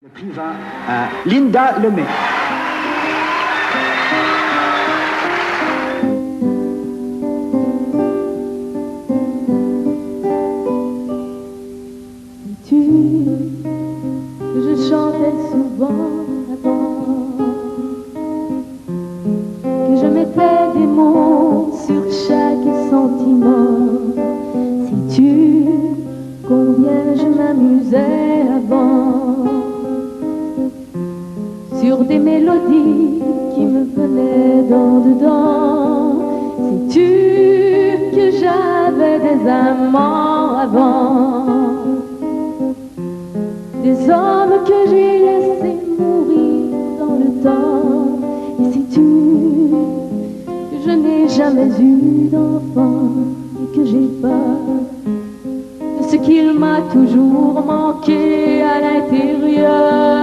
Le prix va à Linda Lemay. Sais-tu que je chantais souvent avant, que je mettais des mots sur chaque sentiment? Sais-tu combien je m'amusais avant sur des mélodies qui me venaient d'en dedans? Sais-tu que j'avais des amants avant, des hommes que j'ai laissés mourir dans le temps? Et sais-tu que je n'ai jamais eu d'enfant et que j'ai peur de ce qu'il m'a toujours manqué à l'intérieur?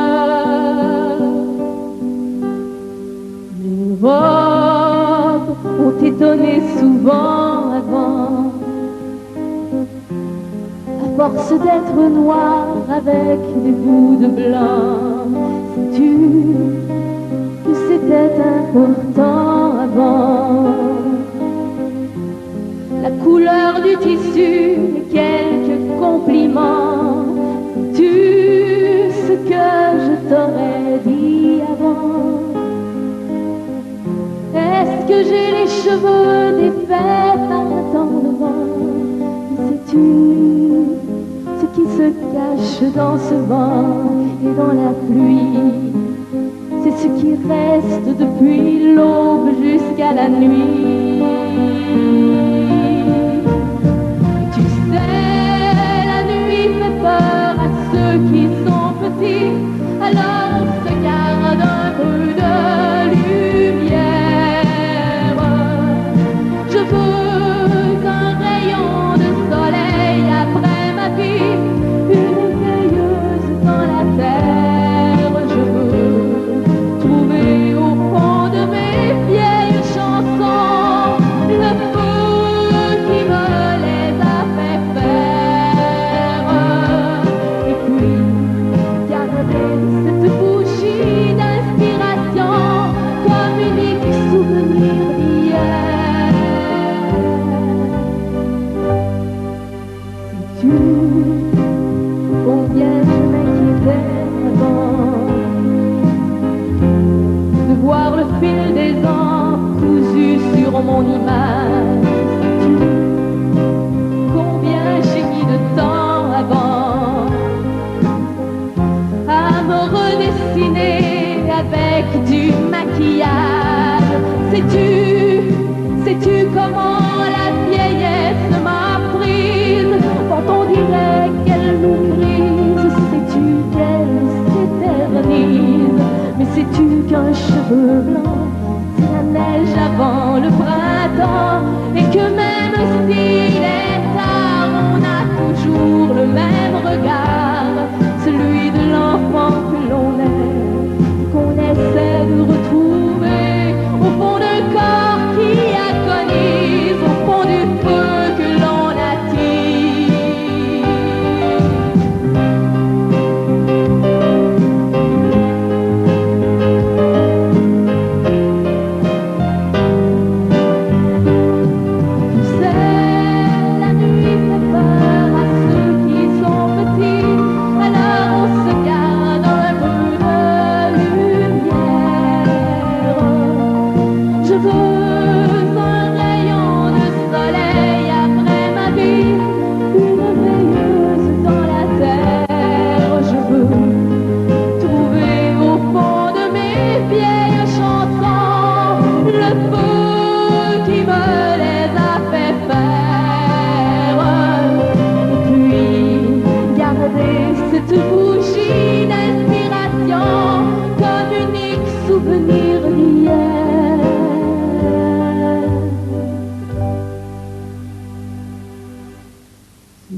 Les robes ont étonné souvent avant, à force d'être noir avec des bouts de blanc. Sais-tu que c'était important avant? La couleur du tissu et quelques compliments. Sais-tu ce que je t'aurais dit avant? Est-ce que j'ai les cheveux défaits par tant de vent? Sais-tu ce qui se cache dans ce vent et dans la pluie? C'est ce qui reste depuis l'aube jusqu'à la nuit. Tu sais, la nuit fait peur à ceux qui sont petits, alors on se garde un peu de lumière. Je veux un rayon de soleil après ma vie, une veilleuse dans la terre. Je veux trouver au fond de mes vieilles chansons le feu qui me les a fait faire. Et puis garder cette bougie d'inspiration comme unique souvenir d'hier. Sais-tu combien je m'inquiétais avant de voir le fil des ans cousu sur mon image? Sais-tu combien j'ai mis de temps avant à me redessiner avec du maquillage? Sais-tu comment la vieillesse m'a prise quand on dirait qu'elle nous brise? Sais-tu qu'elle s'éternise? Mais sais-tu qu'un cheveu blanc, c'est la neige avant le printemps, et que même s'il est tard, on a toujours le même regard, celui de l'enfant que l'on aime, qu'on essaie de retrouver au fond d'un corps qui agonise, au fond du feu que l'on attire. Tu sais, la nuit fait peur à ceux qui sont petits, alors on se garde un peu de lumière. Je veux un rayon de soleil après ma vie, une veilleuse dans la terre. Je veux trouver au fond de mes vieilles chansons le feu qui me les a fait faire. Et puis garder cette bougie d'inspiration comme unique souvenir d'hier.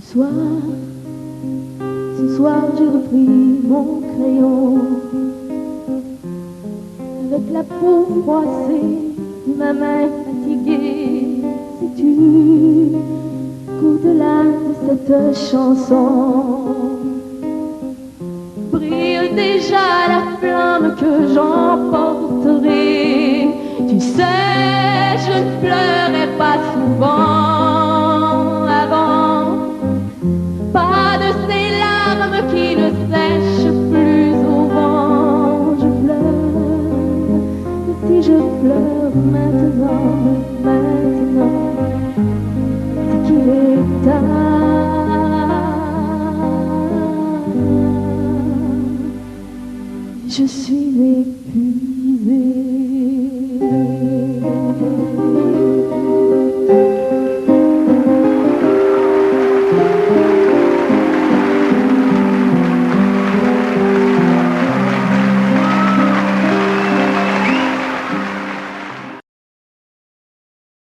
Ce soir j'ai repris mon crayon avec la peau froissée de ma main fatiguée. Sais-tu qu'au-delà de cette chanson brille déjà la flamme que j'emporterai. Tu sais, je ne pleurais pas souvent avant. Pas de ces larmes qui ne sèchent plus au vent. Je pleure, et si je pleure maintenant,